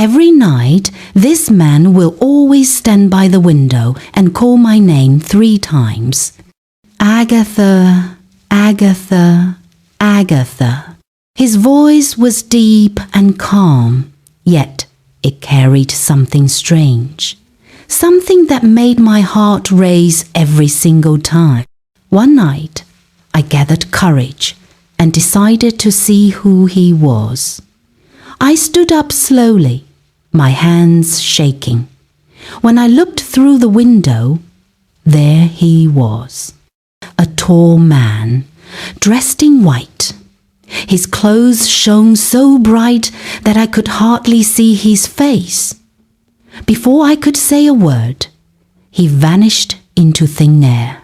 Every night, this man will always stand by the window and call my name 3 times. Agatha, Agatha, Agatha. His voice was deep and calm, yet it carried something strange, something that made my heart race every single time. One night, I gathered courage and decided to see who he was. I stood up slowly, my hands shaking. When I looked through the window, there he was, a tall man, dressed in white. His clothes shone so bright that I could hardly see his face. Before I could say a word, he vanished into thin air.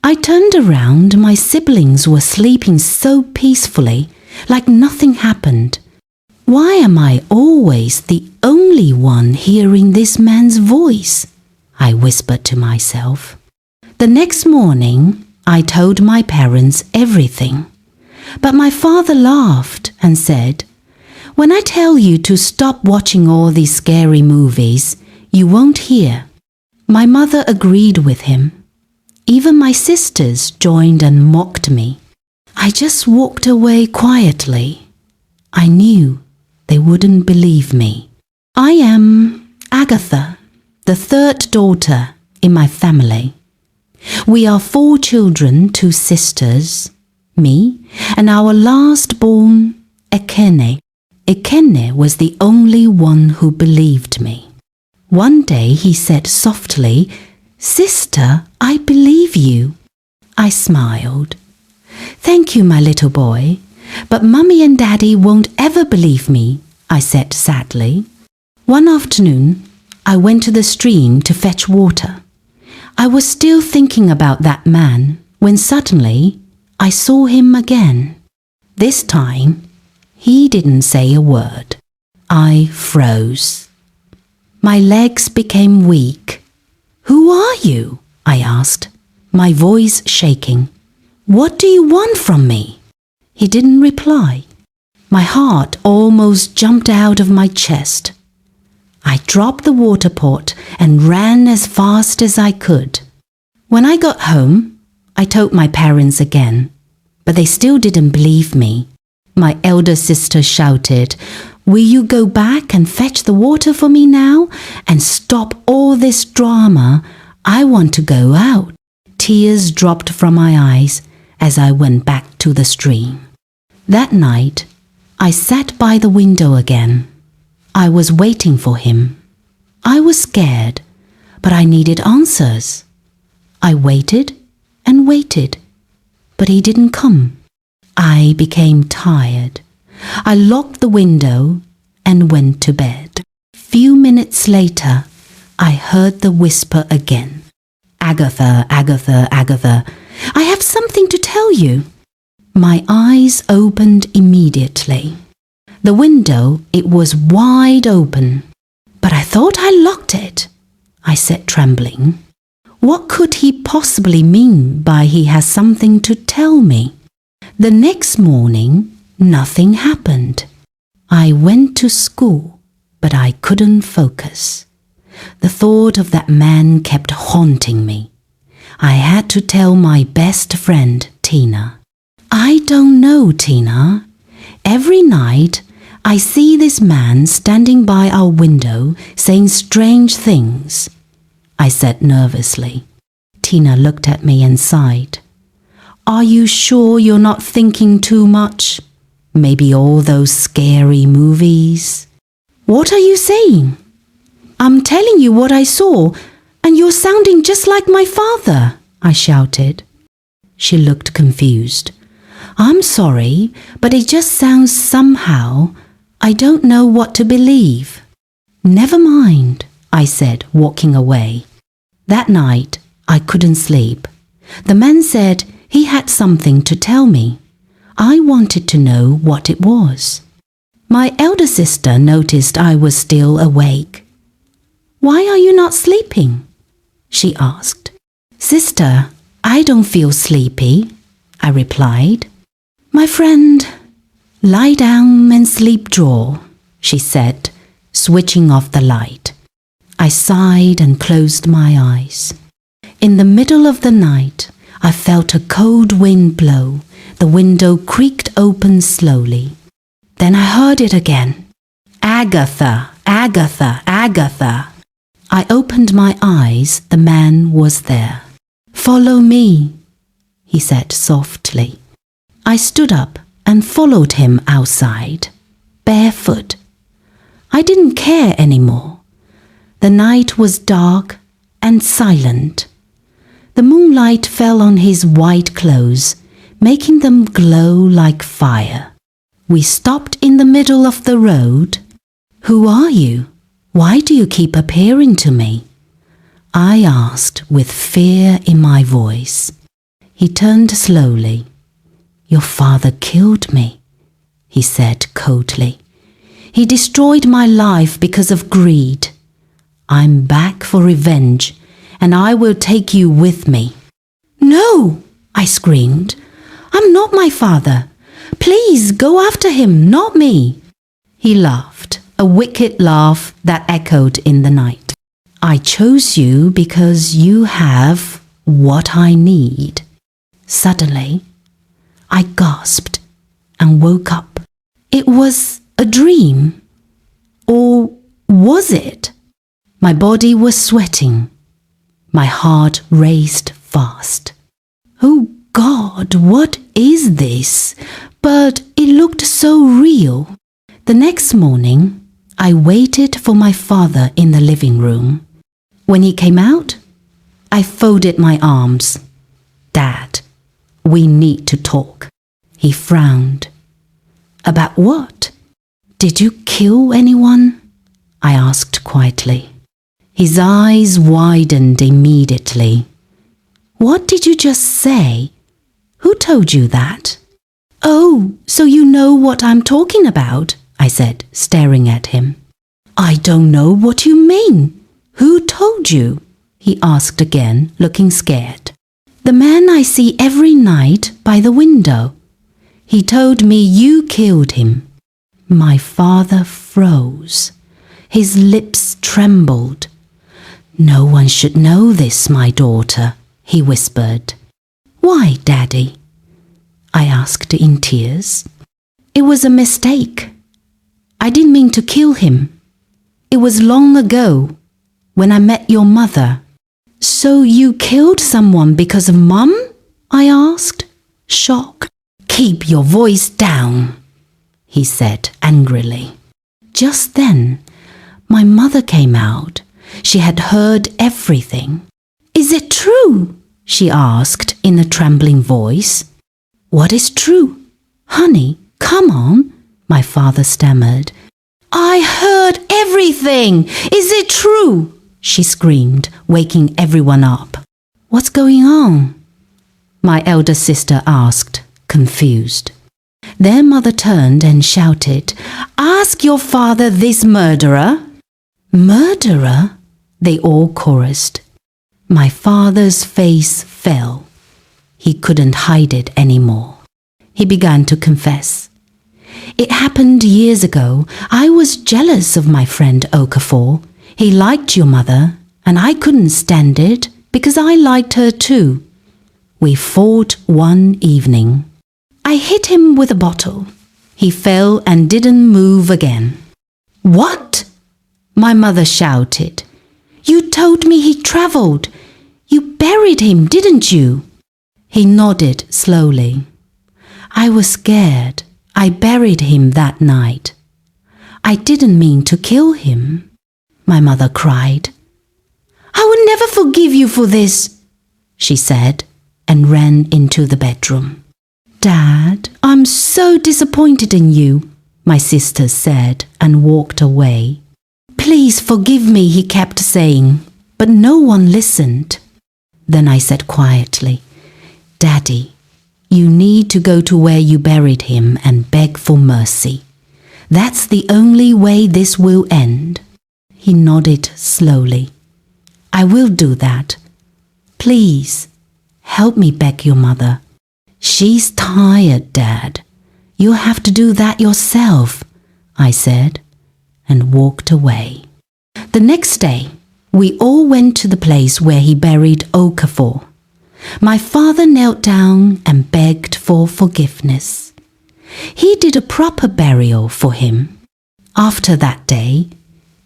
I turned around. My siblings were sleeping so peacefully, like nothing happened. Why am I always the only one hearing this man's voice? I whispered to myself. The next morning, I told my parents everything. But my father laughed and said, "When I tell you to stop watching all these scary movies, you won't hear." My mother agreed with him. Even my sisters joined and mocked me. I just walked away quietly. I knew they wouldn't believe me. I am Agatha, the 3rd daughter in my family. We are 4 children, 2 sisters, me, and our last born, Ekene. Ekene was the only one who believed me. One day he said softly, "Sister, I believe you." I smiled. "Thank you, my little boy, but Mummy and Daddy won't ever believe me," I said sadly. One afternoon, I went to the stream to fetch water. I was still thinking about that man when suddenly I saw him again. This time, he didn't say a word. I froze. My legs became weak. "Who are you?" I asked, my voice shaking. "What do you want from me?" He didn't reply. My heart almost jumped out of my chest. I dropped the water pot and ran as fast as I could. When I got home, I told my parents again, but they still didn't believe me. My elder sister shouted, "Will you go back and fetch the water for me now and stop all this drama? I want to go out." Tears dropped from my eyes as I went back to the stream. That night, I sat by the window again. I was waiting for him. I was scared, but I needed answers. I waited and waited, but he didn't come. I became tired. I locked the window and went to bed. Few minutes later, I heard the whisper again. "Agatha, Agatha, Agatha, I have something to tell you." My eyes opened immediately. The window, it was wide open. "But I thought I locked it," I said, trembling. What could he possibly mean by he has something to tell me? The next morning, nothing happened. I went to school, but I couldn't focus. The thought of that man kept haunting me. I had to tell my best friend, Tina. "I don't know, Tina. Every night, I see this man standing by our window saying strange things," I said nervously. Tina looked at me and sighed. "Are you sure you're not thinking too much? Maybe all those scary movies?" "What are you saying?" "I'm telling you what I saw, and you're sounding just like my father," I shouted. She looked confused. "I'm sorry, but it just sounds somehow. I don't know what to believe." "Never mind," I said, walking away. That night, I couldn't sleep. The man said he had something to tell me. I wanted to know what it was. My elder sister noticed I was still awake. "Why are you not sleeping?" she asked. "Sister, I don't feel sleepy," I replied. "My friend, lie down and sleep draw," she said, switching off the light. I sighed and closed my eyes. In the middle of the night, I felt a cold wind blow. The window creaked open slowly. Then I heard it again. Agatha, Agatha, Agatha. I opened my eyes. The man was there. Follow me, he said softly. I stood up and followed him outside, barefoot. I didn't care anymore. The night was dark and silent. The moonlight fell on his white clothes, making them glow like fire. We stopped in the middle of the road. Who are you? Why do you keep appearing to me? I asked with fear in my voice. He turned slowly. Your father killed me, he said coldly. He destroyed my life because of greed. I'm back for revenge, and I will take you with me. No, I screamed. I'm not my father. Please go after him, not me. He laughed, a wicked laugh that echoed in the night. I chose you because you have what I need. Suddenly, I gasped and woke up. It was a dream. Or was it? My body was sweating. My heart raced fast. Oh God, what is this? But it looked so real. The next morning, I waited for my father in the living room. When he came out, I folded my arms. Dad, we need to talk. He frowned. About what? Did you kill anyone? I asked quietly. His eyes widened immediately. What did you just say? Who told you that? Oh, so you know what I'm talking about, I said, staring at him. I don't know what you mean. Who told you? He asked again, looking scared. The man I see every night by the window. He told me you killed him. My father froze. His lips trembled. No one should know this, my daughter, he whispered. Why, Daddy? I asked in tears. It was a mistake. I didn't mean to kill him. It was long ago, when I met your mother. So you killed someone because of Mum? I asked, shocked. Keep your voice down, he said angrily. Just then, my mother came out. She had heard everything. Is it true? She asked in a trembling voice. What is true? Honey, come on, my father stammered. I heard everything. Is it true? She screamed, waking everyone up. What's going on? My elder sister asked, confused. Their mother turned and shouted, Ask your father this murderer. Murderer? They all chorused. My father's face fell. He couldn't hide it anymore. He began to confess. It happened years ago. I was jealous of my friend Okafor. He liked your mother, and I couldn't stand it because I liked her too. We fought one evening. I hit him with a bottle. He fell and didn't move again. What? My mother shouted. You told me he travelled. You buried him, didn't you? He nodded slowly. I was scared. I buried him that night. I didn't mean to kill him. My mother cried. I will never forgive you for this, she said, and ran into the bedroom. Dad, I'm so disappointed in you, my sister said and walked away. Please forgive me, he kept saying, but no one listened. Then I said quietly, Daddy, you need to go to where you buried him and beg for mercy. That's the only way this will end. He nodded slowly. I will do that. Please, help me beg your mother. She's tired, Dad. You'll have to do that yourself, I said, and walked away. The next day, we all went to the place where he buried Okafor. My father knelt down and begged for forgiveness. He did a proper burial for him. After that day,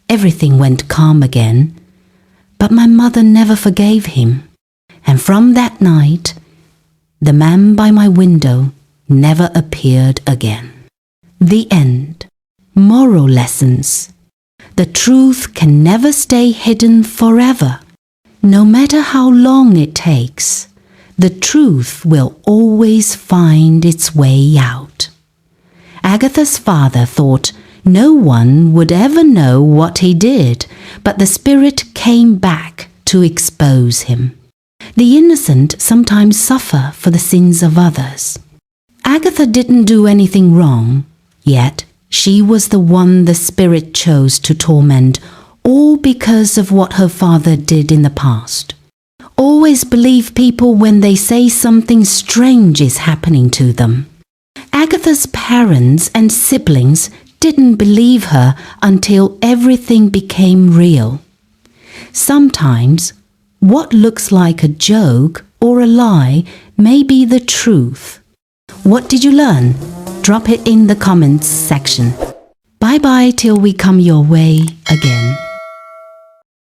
everything went calm again, but my mother never forgave him. And from that night, the man by my window never appeared again. The end. Moral lessons. The truth can never stay hidden forever. No matter how long it takes, the truth will always find its way out. Agatha's father thought no one would ever know what he did, but the spirit came back to expose him. The innocent sometimes suffer for the sins of others. Agatha didn't do anything wrong, yet she was the one the spirit chose to torment, all because of what her father did in the past. Always believe people when they say something strange is happening to them. Agatha's parents and siblings didn't believe her until everything became real. Sometimes, what looks like a joke or a lie may be the truth. What did you learn? Drop it in the comments section. Bye bye till we come your way again.